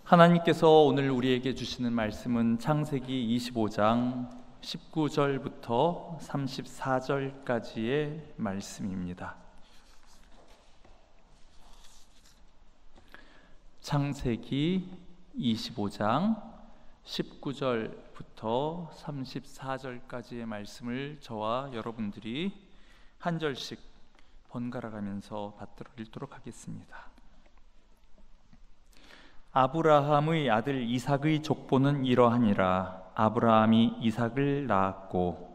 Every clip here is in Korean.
하나님께서 오늘 우리에게 주시는 말씀은 창세기 25장 19절부터 34절까지의 말씀입니다. 창세기 25장 19절부터 34절까지의 말씀을 저와 여러분들이 한 절씩 번갈아 가면서 받들어 읽도록 하겠습니다. 아브라함의 아들 이삭의 족보는 이러하니라. 아브라함이 이삭을 낳았고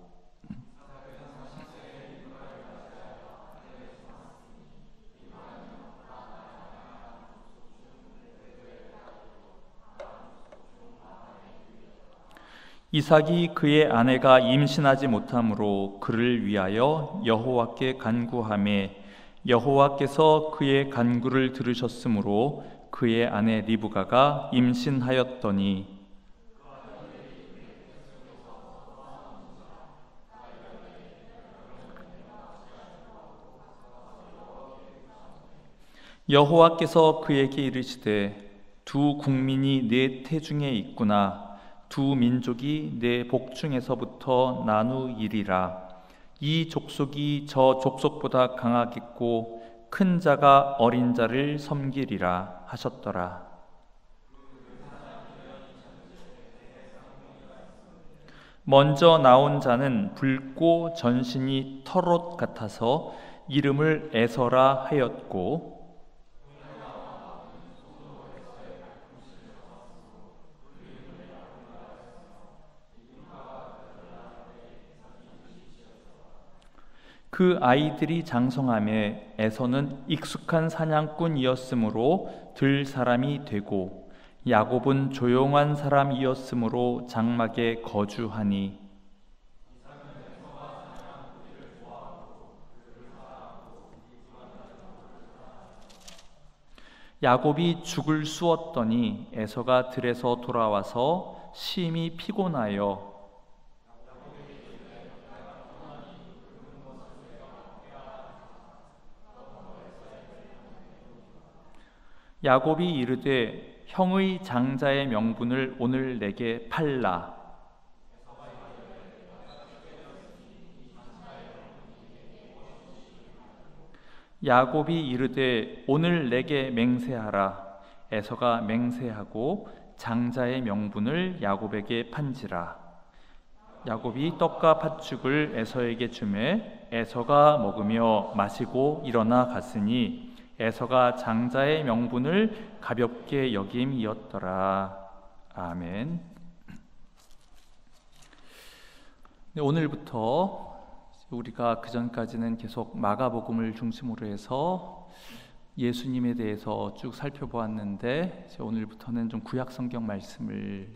이삭이 그의 아내가 임신하지 못하므로 그를 위하여 여호와께 간구하매 여호와께서 그의 간구를 들으셨으므로 그의 아내 리브가가 임신하였더니 여호와께서 그에게 이르시되 두 국민이 내 태중에 있구나. 두 민족이 내 복중에서부터 나누이리라. 이 족속이 저 족속보다 강하겠고 큰 자가 어린 자를 섬기리라 하셨더라. 먼저 나온 자는 붉고 전신이 털옷 같아서 이름을 에서라 하였고 그 아이들이 장성하매 에서는 익숙한 사냥꾼이었으므로 들 사람이 되고 야곱은 조용한 사람이었으므로 장막에 거주하니 야곱이 죽을 쑤었더니 에서가 들에서 돌아와서 심히 피곤하여 야곱이 이르되 형의 장자의 명분을 오늘 내게 팔라. 야곱이 이르되 오늘 내게 맹세하라. 에서가 맹세하고 장자의 명분을 야곱에게 판지라. 야곱이 떡과 팥죽을 에서에게 주매 에서가 먹으며 마시고 일어나 갔으니 에서가 장자의 명분을 가볍게 여김이었더라. 아멘. 오늘부터 우리가 그전까지는 계속 마가복음을 중심으로 해서 예수님에 대해서 쭉 살펴보았는데 오늘부터는 좀 구약 성경 말씀을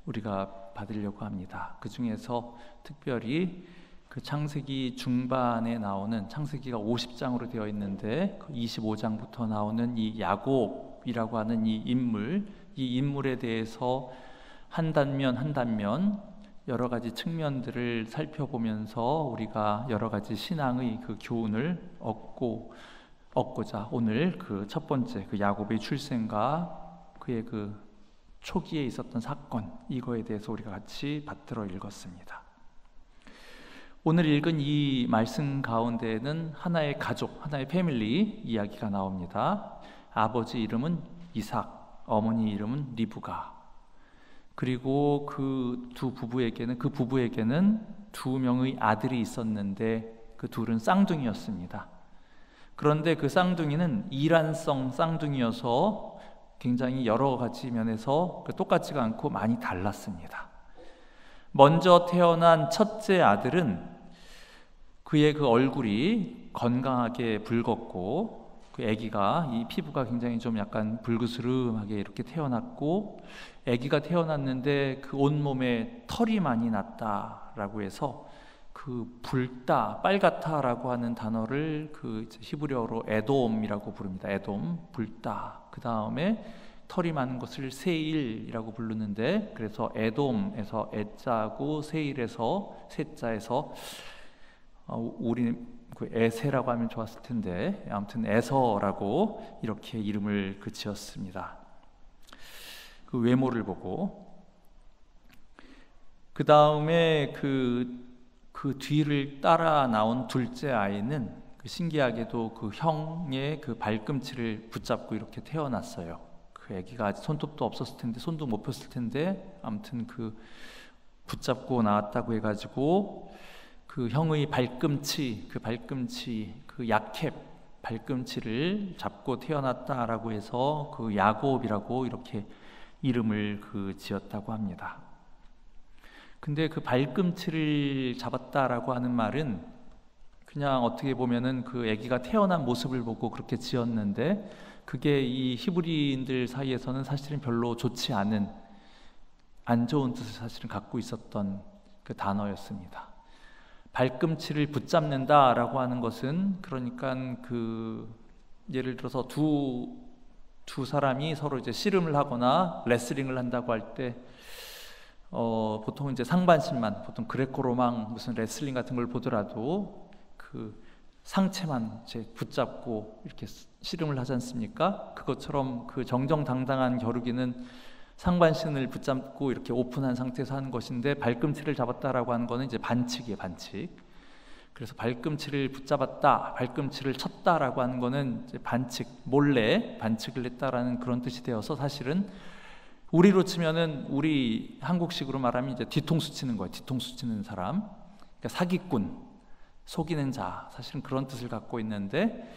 우리가 받으려고 합니다. 그 중에서 특별히 그 창세기 중반에 나오는 창세기가 50장으로 되어 있는데 25장부터 나오는 이 야곱이라고 하는 이 인물에 대해서 한 단면 한 단면 여러 가지 측면들을 살펴보면서 우리가 여러 가지 신앙의 그 교훈을 얻고자 오늘 그 첫 번째 그 야곱의 출생과 그의 그 초기에 있었던 사건 이거에 대해서 우리가 같이 받들어 읽었습니다. 오늘 읽은 이 말씀 가운데에는 하나의 가족, 하나의 패밀리 이야기가 나옵니다. 아버지 이름은 이삭, 어머니 이름은 리브가. 그리고 그 부부에게는 두 명의 아들이 있었는데 그 둘은 쌍둥이였습니다. 그런데 그 쌍둥이는 이란성 쌍둥이여서 굉장히 여러 가지 면에서 똑같지가 않고 많이 달랐습니다. 먼저 태어난 첫째 아들은 그의 그 얼굴이 건강하게 붉었고 그 아기가 이 피부가 굉장히 좀 약간 붉으스름하게 이렇게 태어났고 아기가 태어났는데 그 온몸에 털이 많이 났다라고 해서 그 붉다, 빨갛다라고 하는 단어를 그 히브리어로 에돔이라고 부릅니다. 에돔, 붉다. 그 다음에 털이 많은 것을 세일이라고 부르는데 그래서 에돔에서 에자고 세일에서 세자에서 우리 그 에세라고 하면 좋았을 텐데 아무튼 에서라고 이렇게 이름을 지었습니다. 그 외모를 보고, 그 다음에 그 뒤를 따라 나온 둘째 아이는 신기하게도 그 형의 그 발꿈치를 붙잡고 이렇게 태어났어요. 그 아기가 아직 손톱도 없었을 텐데, 손도 못 폈을 텐데, 아무튼 그 붙잡고 나왔다고 해가지고 그 형의 발꿈치, 그 약캡 발꿈치를 잡고 태어났다라고 해서 그 야곱이라고 이렇게 이름을 지었다고 합니다. 근데 그 발꿈치를 잡았다라고 하는 말은 그냥 어떻게 보면은 그 아기가 태어난 모습을 보고 그렇게 지었는데, 그게 이 히브리인들 사이에서는 사실은 별로 좋지 않은, 안 좋은 뜻을 사실은 갖고 있었던 그 단어였습니다. 발꿈치를 붙잡는다라고 하는 것은, 그러니까 예를 들어서 두 사람이 서로 이제 씨름을 하거나 레슬링을 한다고 할 때 보통 이제 상반신만, 보통 그레코로망 무슨 레슬링 같은 걸 보더라도 그 상체만 이제 붙잡고 이렇게 씨름을 하지 않습니까? 그것처럼 그 정정당당한 겨루기는 상반신을 붙잡고 이렇게 오픈한 상태에서 하는 것인데, 발꿈치를 잡았다라고 하는 것은 이제 반칙이에요, 반칙. 그래서 발꿈치를 붙잡았다, 발꿈치를 쳤다라고 하는 것은 이제 반칙, 몰래 반칙을 했다라는 그런 뜻이 되어서, 사실은 우리로 치면은, 우리 한국식으로 말하면 이제 뒤통수 치는 거예요. 뒤통수 치는 사람, 그러니까 사기꾼, 속이는 자, 사실은 그런 뜻을 갖고 있는데,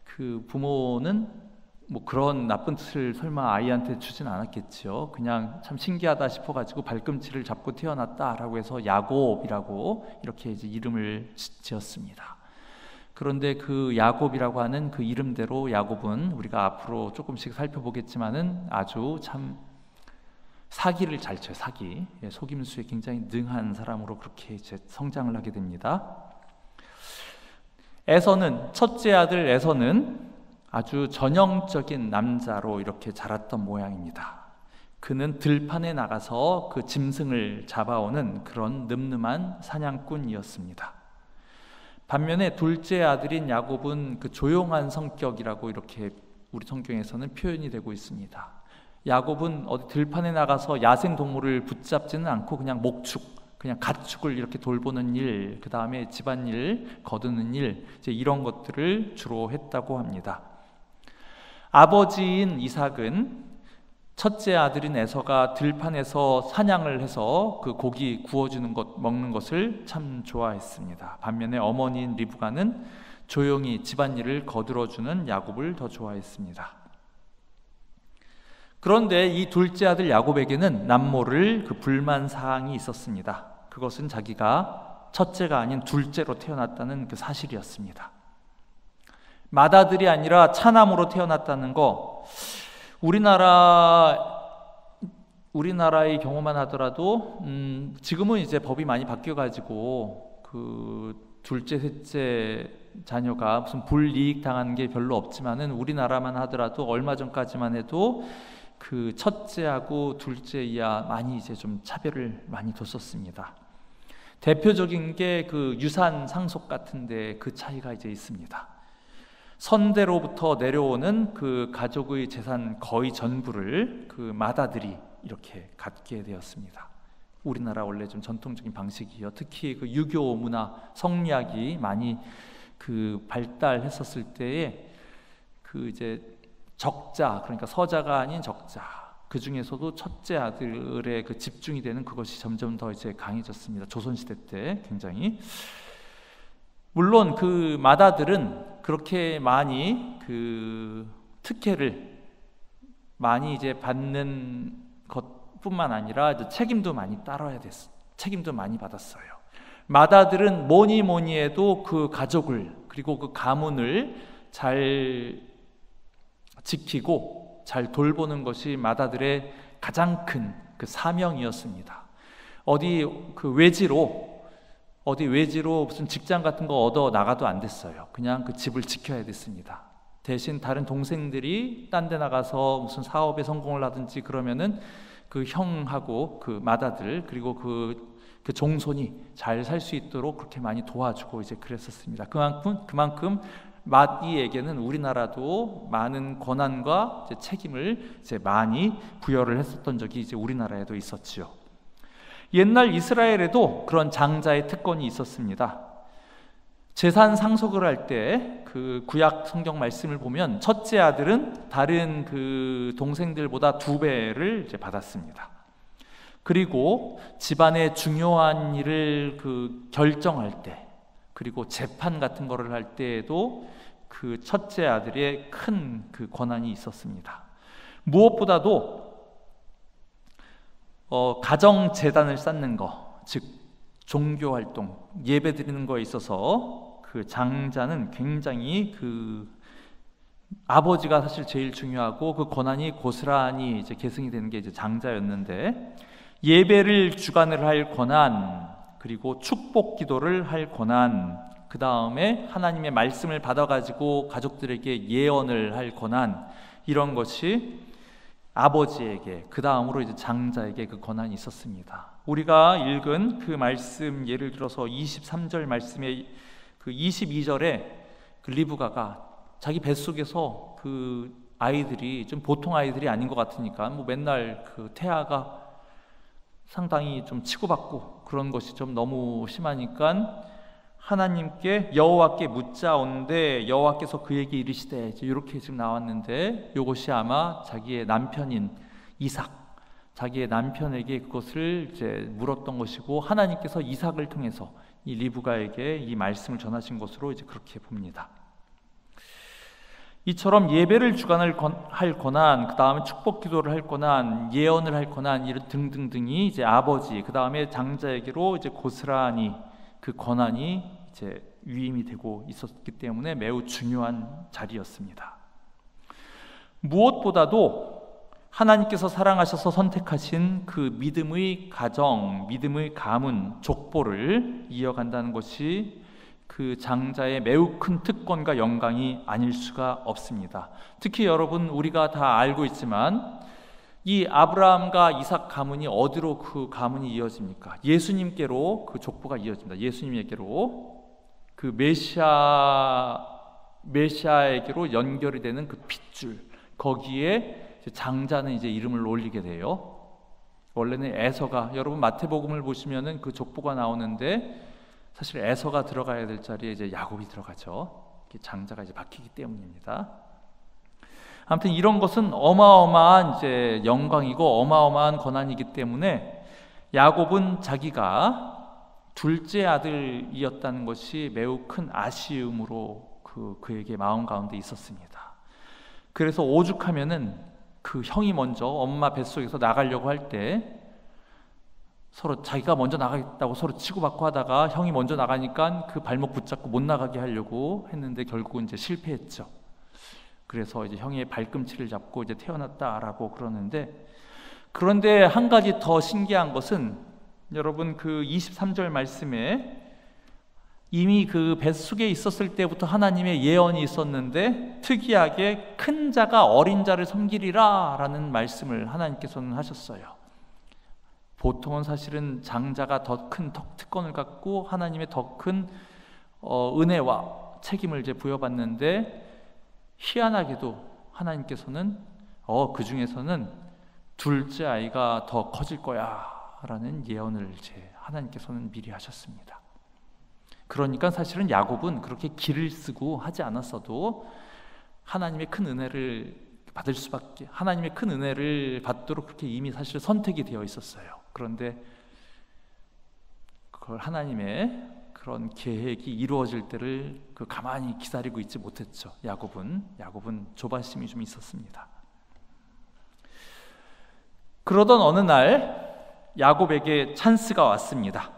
그 부모는 뭐 그런 나쁜 뜻을 설마 아이한테 주진 않았겠죠. 그냥 참 신기하다 싶어가지고 발꿈치를 잡고 태어났다라고 해서 야곱이라고 이렇게 이제 이름을 지었습니다. 그런데 그 야곱이라고 하는 그 이름대로 야곱은 우리가 앞으로 조금씩 살펴보겠지만은 아주 참 사기를 잘 쳐요. 사기, 속임수에 굉장히 능한 사람으로 그렇게 이제 성장을 하게 됩니다. 에서는, 첫째 아들 에서는 아주 전형적인 남자로 이렇게 자랐던 모양입니다. 그는 들판에 나가서 그 짐승을 잡아오는 그런 늠름한 사냥꾼이었습니다. 반면에 둘째 아들인 야곱은 그 조용한 성격이라고 이렇게 우리 성경에서는 표현이 되고 있습니다. 야곱은 어디 들판에 나가서 야생 동물을 붙잡지는 않고 그냥 목축, 그냥 가축을 이렇게 돌보는 일, 그 다음에 집안일 거두는 일, 이제 이런 것들을 주로 했다고 합니다. 아버지인 이삭은 첫째 아들인 에서가 들판에서 사냥을 해서 그 고기 구워주는 것, 먹는 것을 참 좋아했습니다. 반면에 어머니인 리브가는 조용히 집안일을 거들어주는 야곱을 더 좋아했습니다. 그런데 이 둘째 아들 야곱에게는 남모를 그 불만 사항이 있었습니다. 그것은 자기가 첫째가 아닌 둘째로 태어났다는 그 사실이었습니다. 맏아들이 아니라 차남으로 태어났다는 거, 우리나라의 경우만 하더라도 지금은 이제 법이 많이 바뀌어가지고 그 둘째, 셋째 자녀가 무슨 불이익 당한 게 별로 없지만은, 우리나라만 하더라도 얼마 전까지만 해도 그 첫째하고 둘째 이하 많이 이제 좀 차별을 많이 뒀었습니다. 대표적인 게 그 유산 상속 같은데 그 차이가 이제 있습니다. 선대로부터 내려오는 그 가족의 재산 거의 전부를 그 맏아들이 이렇게 갖게 되었습니다. 우리나라 원래 좀 전통적인 방식이요. 특히 그 유교 문화, 성리학이 많이 그 발달했었을 때에 그 이제 적자, 그러니까 서자가 아닌 적자, 그 중에서도 첫째 아들의 그 집중이 되는 그것이 점점 더 이제 강해졌습니다. 조선시대 때 굉장히. 물론 그 맏아들은 그렇게 많이 그 특혜를 많이 이제 받는 것뿐만 아니라 이제 책임도 많이 따라야 됐어. 책임도 많이 받았어요. 맏아들은 뭐니 해도 그 가족을, 그리고 그 가문을 잘 지키고 잘 돌보는 것이 맏아들의 가장 큰 그 사명이었습니다. 어디 외지로 무슨 직장 같은 거 얻어 나가도 안 됐어요. 그냥 그 집을 지켜야 됐습니다. 대신 다른 동생들이 딴 데 나가서 무슨 사업에 성공을 하든지 그러면은 그 형하고 그 맏아들, 그리고 그 종손이 잘 살 수 있도록 그렇게 많이 도와주고 이제 그랬었습니다. 그만큼 마디에게는 우리나라도 많은 권한과 책임을 많이 부여를 했었던 적이 우리나라에도 있었지요. 옛날 이스라엘에도 그런 장자의 특권이 있었습니다. 재산 상속을 할 때 그 구약 성경 말씀을 보면 첫째 아들은 다른 그 동생들보다 2배를 받았습니다. 그리고 집안의 중요한 일을 결정할 때, 그리고 재판 같은 거를 할 때에도 그 첫째 아들의 큰 권한이 있었습니다. 무엇보다도 가정 재단을 쌓는 거, 즉 종교 활동, 예배 드리는 거에 있어서 그 장자는 굉장히 아버지가 사실 제일 중요하고 그 권한이 고스란히 계승이 되는 게 장자였는데, 예배를 주관을 할 권한, 그리고 축복 기도를 할 권한, 그 다음에 하나님의 말씀을 받아가지고 가족들에게 예언을 할 권한, 이런 것이 아버지에게, 그 다음으로 장자에게 그 권한이 있었습니다. 우리가 읽은 그 말씀, 예를 들어서 23절 말씀에 22절에 리브가가 자기 뱃속에서 그 아이들이 좀 보통 아이들이 아닌 것 같으니까 맨날 태아가 상당히 좀 치고받고 그런 것이 좀 너무 심하니까 하나님께 여호와께 묻자온데 여호와께서 그에게 이르시되, 이렇게 지금 나왔는데, 이것이 아마 자기의 남편인 이삭, 자기의 남편에게 그것을 물었던 것이고, 하나님께서 이삭을 통해서 이 리브가에게 이 말씀을 전하신 것으로 그렇게 봅니다. 이처럼 예배를 주관할 권한, 그 다음에 축복 기도를 할 권한, 예언을 할 권한, 이런 등등등이 아버지, 그 다음에 장자에게로 고스란히 그 권한이 위임이 되고 있었기 때문에 매우 중요한 자리였습니다. 무엇보다도 하나님께서 사랑하셔서 선택하신 그 믿음의 가정, 믿음의 가문, 족보를 이어간다는 것이 그 장자의 매우 큰 특권과 영광이 아닐 수가 없습니다. 특히 여러분, 우리가 다 알고 있지만 이 아브라함과 이삭 가문이 어디로 그 가문이 이어집니까? 예수님께로 그 족보가 이어집니다. 예수님에게로, 그 메시아에게로 연결이 되는 그 핏줄, 거기에 장자는 이름을 올리게 돼요. 원래는 에서가, 여러분 마태복음을 보시면은 그 족보가 나오는데 사실 에서가 들어가야 될 자리에 야곱이 들어가죠. 장자가 바뀌기 때문입니다. 아무튼 이런 것은 어마어마한 영광이고 어마어마한 권한이기 때문에 야곱은 자기가 둘째 아들이었다는 것이 매우 큰 아쉬움으로 그에게 마음 가운데 있었습니다. 그래서 오죽하면은 그 형이 먼저 엄마 뱃속에서 나가려고 할 때 서로 자기가 먼저 나가겠다고 서로 치고받고 하다가 형이 먼저 나가니까 그 발목 붙잡고 못 나가게 하려고 했는데 결국은 실패했죠. 그래서 형의 발꿈치를 잡고 태어났다라고 그런데 한 가지 더 신기한 것은, 여러분 그 23절 말씀에 이미 그 뱃속에 있었을 때부터 하나님의 예언이 있었는데, 특이하게 큰 자가 어린 자를 섬기리라 라는 말씀을 하나님께서는 하셨어요. 보통은 사실은 장자가 더 큰 특권을 갖고 하나님의 더 큰 은혜와 책임을 부여받는데, 희한하게도 하나님께서는 그 중에서는 둘째 아이가 더 커질 거야 라는 예언을 하나님께서는 미리 하셨습니다. 그러니까 사실은 야곱은 그렇게 기를 쓰고 하지 않았어도 하나님의 큰 은혜를 받을 수밖에, 하나님의 큰 은혜를 받도록 그렇게 이미 사실 선택이 되어 있었어요. 그런데 그걸 하나님의 그런 계획이 이루어질 때를 가만히 기다리고 있지 못했죠. 야곱은 조바심이 좀 있었습니다. 그러던 어느 날 야곱에게 찬스가 왔습니다.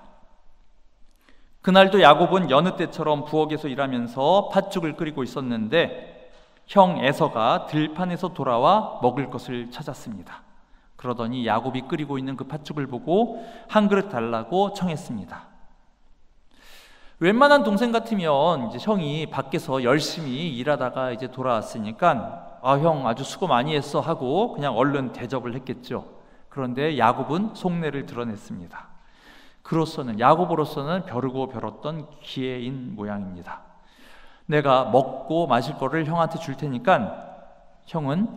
그날도 야곱은 여느 때처럼 부엌에서 일하면서 팥죽을 끓이고 있었는데 형 에서가 들판에서 돌아와 먹을 것을 찾았습니다. 그러더니 야곱이 끓이고 있는 그 팥죽을 보고 한 그릇 달라고 청했습니다. 웬만한 동생 같으면 형이 밖에서 열심히 일하다가 돌아왔으니까 형 아주 수고 많이 했어 하고 그냥 얼른 대접을 했겠죠. 그런데 야곱은 속내를 드러냈습니다. 야곱으로서는 벼르고 벼렀던 기회인 모양입니다. 내가 먹고 마실 거를 형한테 줄 테니까 형은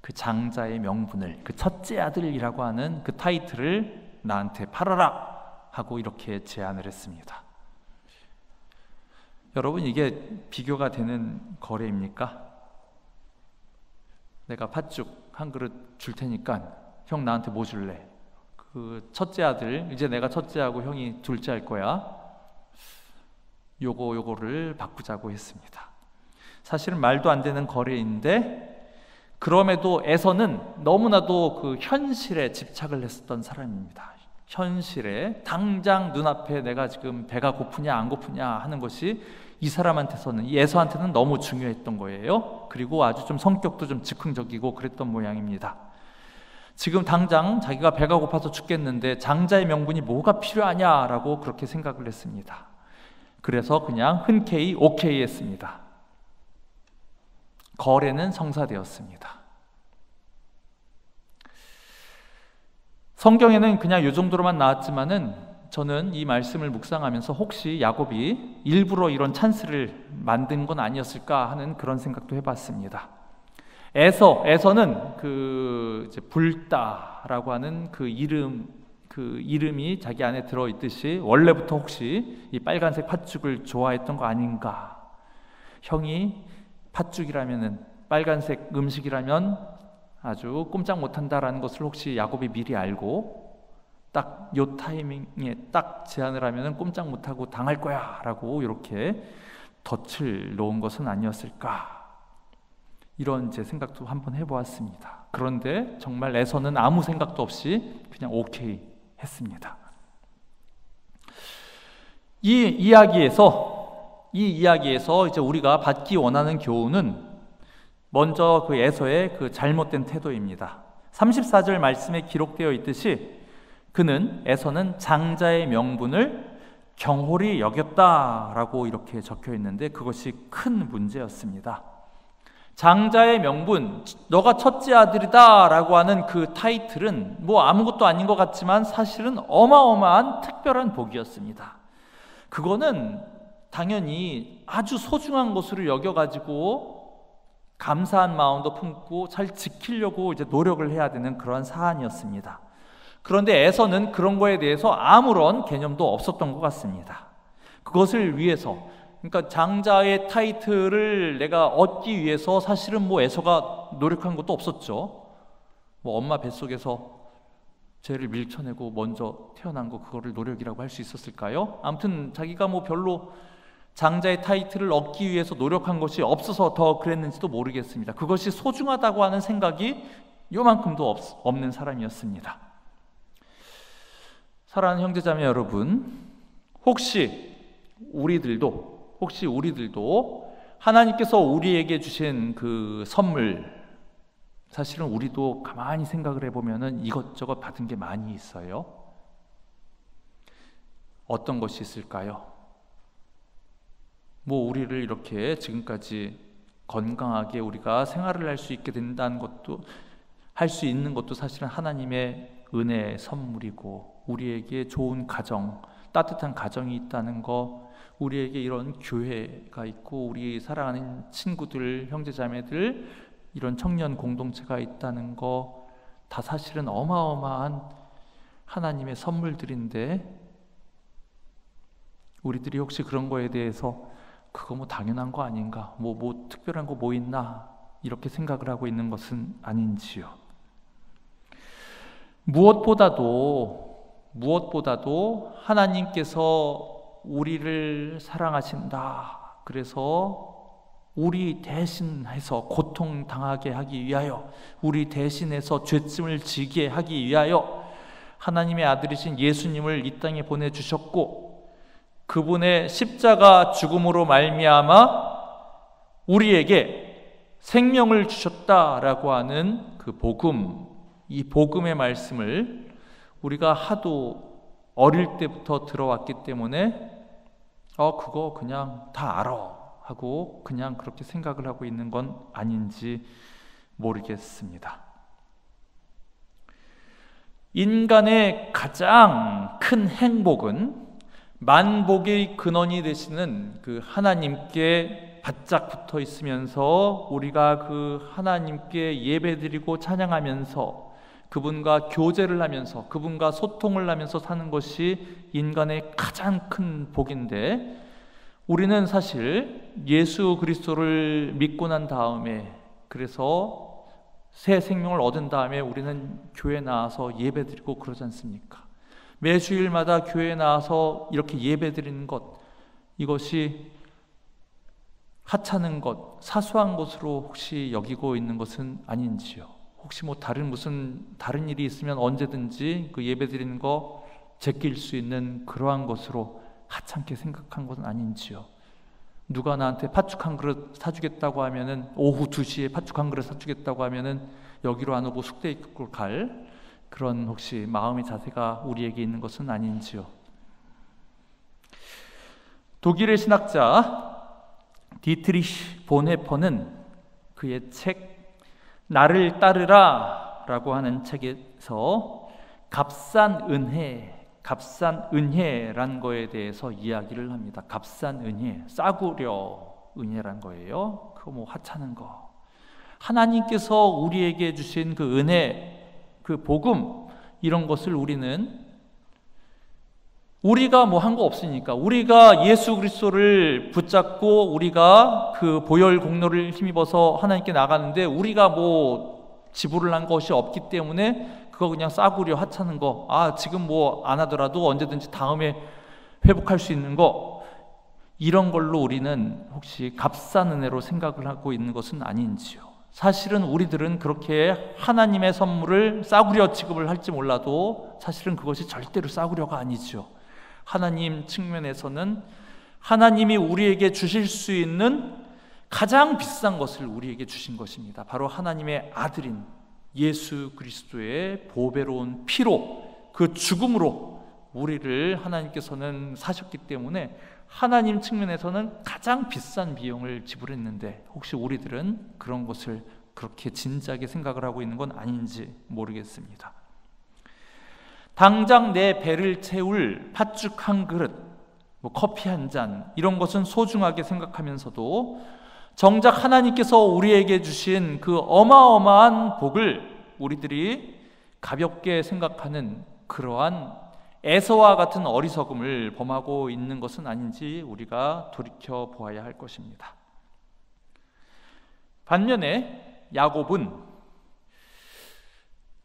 그 장자의 명분을, 그 첫째 아들이라고 하는 그 타이틀을 나한테 팔아라 하고 이렇게 제안을 했습니다. 여러분, 이게 비교가 되는 거래입니까? 내가 팥죽 한 그릇 줄 테니까 형 나한테 뭐 줄래? 그 첫째 아들, 이제 내가 첫째하고 형이 둘째 할 거야. 요거를 바꾸자고 했습니다. 사실은 말도 안 되는 거래인데, 그럼에도 에서는 너무나도 그 현실에 집착을 했었던 사람입니다. 현실에 당장 눈앞에 내가 지금 배가 고프냐 안 고프냐 하는 것이 이 사람한테서는, 이 에서한테는 너무 중요했던 거예요. 그리고 아주 좀 성격도 좀 즉흥적이고 그랬던 모양입니다. 지금 당장 자기가 배가 고파서 죽겠는데 장자의 명분이 뭐가 필요하냐라고 그렇게 생각을 했습니다. 그래서 그냥 흔쾌히 오케이 했습니다. 거래는 성사되었습니다. 성경에는 그냥 이 정도로만 나왔지만은 저는 이 말씀을 묵상하면서 혹시 야곱이 일부러 이런 찬스를 만든 건 아니었을까 하는 그런 생각도 해봤습니다. 에서는 그 이제 불다라고 하는 그 이름이 자기 안에 들어있듯이 원래부터 혹시 이 빨간색 팥죽을 좋아했던 거 아닌가? 형이 팥죽이라면은, 빨간색 음식이라면 아주 꼼짝 못한다라는 것을 혹시 야곱이 미리 알고 딱 요 타이밍에 딱 제안을 하면은 꼼짝 못하고 당할 거야 라고 이렇게 덫을 놓은 것은 아니었을까, 이런 제 생각도 한번 해보았습니다. 그런데 정말 에서는 아무 생각도 없이 그냥 오케이 했습니다. 이 이야기에서 이제 우리가 받기 원하는 교훈은 먼저 그 에서의 그 잘못된 태도입니다. 34절 말씀에 기록되어 있듯이 에서는 장자의 명분을 경홀히 여겼다라고 이렇게 적혀 있는데, 그것이 큰 문제였습니다. 장자의 명분, 너가 첫째 아들이다 라고 하는 그 타이틀은 뭐 아무것도 아닌 것 같지만 사실은 어마어마한 특별한 복이었습니다. 그거는 당연히 아주 소중한 것으로 여겨가지고 감사한 마음도 품고 잘 지키려고 이제 노력을 해야 되는 그런 사안이었습니다. 그런데 에서는 그런 거에 대해서 아무런 개념도 없었던 것 같습니다. 그것을 위해서, 그러니까 장자의 타이틀을 내가 얻기 위해서 사실은 뭐 에서가 노력한 것도 없었죠. 뭐 엄마 뱃속에서 죄를 밀쳐내고 먼저 태어난 거, 그거를 노력이라고 할 수 있었을까요? 아무튼 자기가 뭐 별로 장자의 타이틀을 얻기 위해서 노력한 것이 없어서 더 그랬는지도 모르겠습니다. 그것이 소중하다고 하는 생각이 요만큼도 없는 사람이었습니다. 사랑하는 형제자매 여러분, 혹시 우리들도 하나님께서 우리에게 주신 그 선물, 사실은 우리도 가만히 생각을 해보면은 이것저것 받은 게 많이 있어요. 어떤 것이 있을까요? 뭐 우리를 이렇게 지금까지 건강하게 우리가 생활을 할 수 있게 된다는 것도, 할 수 있는 것도 사실은 하나님의 은혜의 선물이고, 우리에게 좋은 가정, 따뜻한 가정이 있다는 거, 우리에게 이런 교회가 있고 우리 사랑하는 친구들, 형제자매들, 이런 청년 공동체가 있다는 거, 다 사실은 어마어마한 하나님의 선물들인데, 우리들이 혹시 그런 거에 대해서 그거 뭐 당연한 거 아닌가, 뭐 특별한 거 뭐 있나, 이렇게 생각을 하고 있는 것은 아닌지요. 무엇보다도 하나님께서 우리를 사랑하신다, 그래서 우리 대신해서 고통당하게 하기 위하여, 우리 대신해서 죄짐을 지게 하기 위하여 하나님의 아들이신 예수님을 이 땅에 보내주셨고, 그분의 십자가 죽음으로 말미암아 우리에게 생명을 주셨다라고 하는 그 복음, 이 복음의 말씀을 우리가 하도 어릴 때부터 들어왔기 때문에 그거 그냥 다 알아 하고 그냥 그렇게 생각을 하고 있는 건 아닌지 모르겠습니다. 인간의 가장 큰 행복은 만복의 근원이 되시는 그 하나님께 바짝 붙어 있으면서 우리가 그 하나님께 예배드리고 찬양하면서 그분과 교제를 하면서 그분과 소통을 하면서 사는 것이 인간의 가장 큰 복인데, 우리는 사실 예수 그리스도를 믿고 난 다음에, 그래서 새 생명을 얻은 다음에 우리는 교회에 나와서 예배드리고 그러지 않습니까? 매주일마다 교회에 나와서 이렇게 예배드리는 것, 이것이 하찮은 것, 사소한 것으로 혹시 여기고 있는 것은 아닌지요? 혹시 뭐 무슨 다른 일이 있으면 언제든지 그 예배드리는 거 제낄 수 있는 그러한 것으로 하찮게 생각한 것은 아닌지요? 누가 나한테 팥죽 한 그릇 사주겠다고 하면은, 오후 2시에 팥죽 한 그릇 사주겠다고 하면은 여기로 안 오고 숙대 입고 갈 그런 혹시 마음의 자세가 우리에게 있는 것은 아닌지요? 독일의 신학자 디트리히 본헤퍼는 그의 책 나를 따르라 라고 하는 책에서 값싼 은혜란 거에 대해서 이야기를 합니다. 값싼 은혜, 싸구려 은혜란 거예요. 그거 뭐 하찮은 거. 하나님께서 우리에게 주신 그 은혜, 그 복음, 이런 것을 우리가 뭐 한 거 없으니까, 우리가 예수 그리스도를 붙잡고 우리가 그 보혈 공로를 힘입어서 하나님께 나가는데 우리가 뭐 지불을 한 것이 없기 때문에 그거 그냥 싸구려 하찮은 거, 지금 뭐 안 하더라도 언제든지 다음에 회복할 수 있는 거, 이런 걸로 우리는 혹시 값싼 은혜로 생각을 하고 있는 것은 아닌지요? 사실은 우리들은 그렇게 하나님의 선물을 싸구려 취급을 할지 몰라도 사실은 그것이 절대로 싸구려가 아니죠. 하나님 측면에서는 하나님이 우리에게 주실 수 있는 가장 비싼 것을 우리에게 주신 것입니다. 바로 하나님의 아들인 예수 그리스도의 보배로운 피로, 그 죽음으로 우리를 하나님께서는 사셨기 때문에 하나님 측면에서는 가장 비싼 비용을 지불했는데, 혹시 우리들은 그런 것을 그렇게 진지하게 생각을 하고 있는 건 아닌지 모르겠습니다. 당장 내 배를 채울 팥죽 한 그릇, 뭐 커피 한 잔, 이런 것은 소중하게 생각하면서도 정작 하나님께서 우리에게 주신 그 어마어마한 복을 우리들이 가볍게 생각하는 그러한 에서와 같은 어리석음을 범하고 있는 것은 아닌지 우리가 돌이켜 보아야 할 것입니다. 반면에 야곱은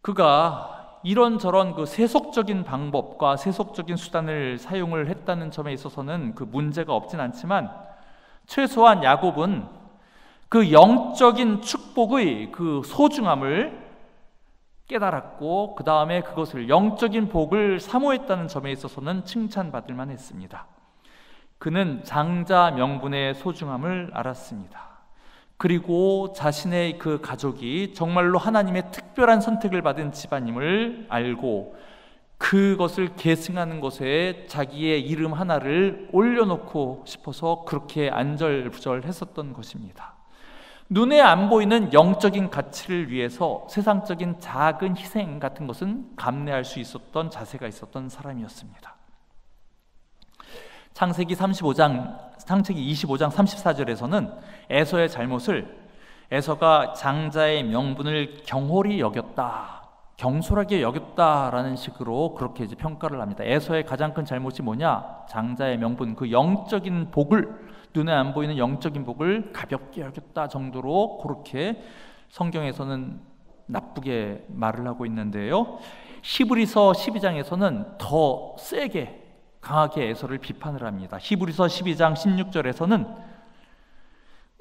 그가 이런저런 그 세속적인 방법과 세속적인 수단을 사용을 했다는 점에 있어서는 그 문제가 없진 않지만, 최소한 야곱은 그 영적인 축복의 그 소중함을 깨달았고 그 다음에 그것을, 영적인 복을 사모했다는 점에 있어서는 칭찬받을 만했습니다. 그는 장자 명분의 소중함을 알았습니다. 그리고 자신의 그 가족이 정말로 하나님의 특별한 선택을 받은 집안임을 알고 그것을 계승하는 것에 자기의 이름 하나를 올려놓고 싶어서 그렇게 안절부절했었던 것입니다. 눈에 안 보이는 영적인 가치를 위해서 세상적인 작은 희생 같은 것은 감내할 수 있었던 자세가 있었던 사람이었습니다. 창세기 25장 34절에서는 에서의 잘못을, 에서가 장자의 명분을 경홀히 여겼다, 경솔하게 여겼다라는 식으로 그렇게 이제 평가를 합니다. 에서의 가장 큰 잘못이 뭐냐? 장자의 명분, 그 영적인 복을, 눈에 안 보이는 영적인 복을 가볍게 여겼다 정도로 그렇게 성경에서는 나쁘게 말을 하고 있는데요, 히브리서 12장에서는 더 세게 강하게 에서를 비판을 합니다. 히브리서 12장 16절에서는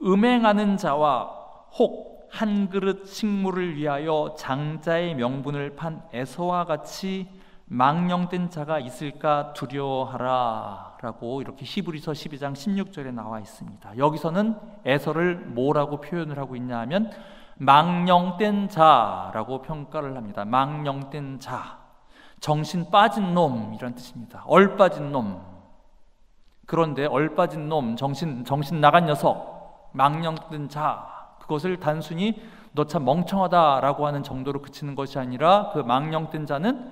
음행하는 자와 혹 한 그릇 식물을 위하여 장자의 명분을 판 에서와 같이 망령된 자가 있을까 두려워하라 라고 이렇게 히브리서 12장 16절에 나와 있습니다. 여기서는 에서를 뭐라고 표현을 하고 있냐 하면 망령된 자라고 평가를 합니다. 망령된 자, 정신 빠진 놈 이런 뜻입니다. 얼빠진 놈. 그런데 얼빠진 놈, 정신 나간 녀석, 망령된 자, 그것을 단순히 너 참 멍청하다라고 하는 정도로 그치는 것이 아니라 그 망령된 자는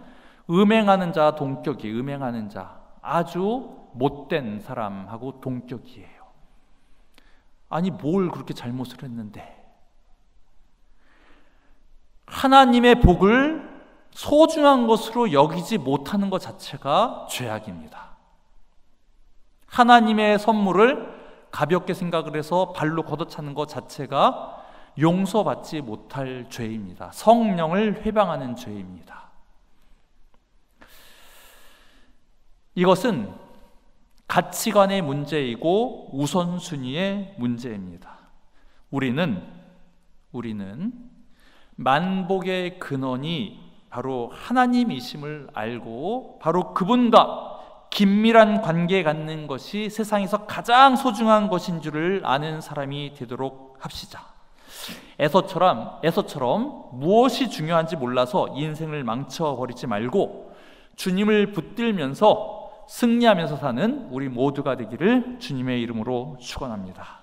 음행하는 자 동격이, 음행하는 자, 아주 못된 사람하고 동격이에요. 아니 뭘 그렇게 잘못을 했는데. 하나님의 복을 소중한 것으로 여기지 못하는 것 자체가 죄악입니다. 하나님의 선물을 가볍게 생각을 해서 발로 걷어차는 것 자체가 용서받지 못할 죄입니다. 성령을 회방하는 죄입니다. 이것은 가치관의 문제이고 우선순위의 문제입니다. 우리는 만복의 근원이 바로 하나님이심을 알고 바로 그분과 긴밀한 관계 갖는 것이 세상에서 가장 소중한 것인 줄을 아는 사람이 되도록 합시다. 에서처럼 무엇이 중요한지 몰라서 인생을 망쳐버리지 말고 주님을 붙들면서 승리하면서 사는 우리 모두가 되기를 주님의 이름으로 축원합니다.